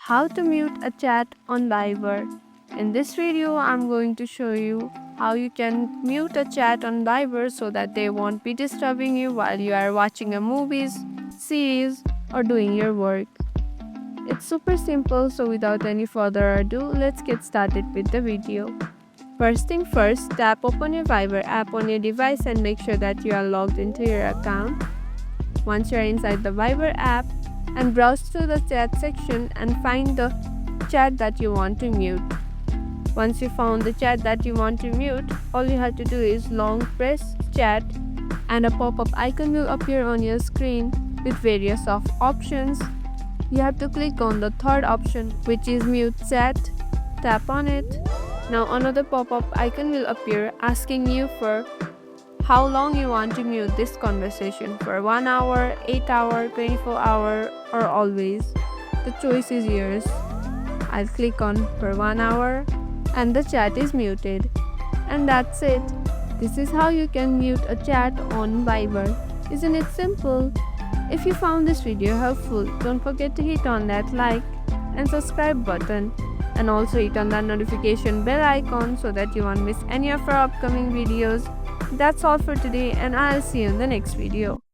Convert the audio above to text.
How to mute a chat on Viber. In this video, I'm going to show you how you can mute a chat on Viber so that they won't be disturbing you while you are watching a movies, series, or doing your work. It's super simple, so without any further ado, let's get started with the video. First thing first, tap open your Viber app on your device and make sure that you are logged into your account. Once you are inside the Viber app, and browse through the chat section and find the chat that you want to mute. Once you found the chat that you want to mute, all you have to do is long press chat and a pop-up icon will appear on your screen with various options. You have to click on the third option, which is mute chat. Tap on it. Now another pop-up icon will appear asking you for how long you want to mute this conversation, for 1 hour, 8 hour, 24 hour, or always. The choice is yours. I'll click on for 1 hour and the chat is muted. And that's it. This is how you can mute a chat on Viber. Isn't it simple? If you found this video helpful, don't forget to hit on that like and subscribe button, and also hit on that notification bell icon so that you won't miss any of our upcoming videos. That's all for today, and I'll see you in the next video.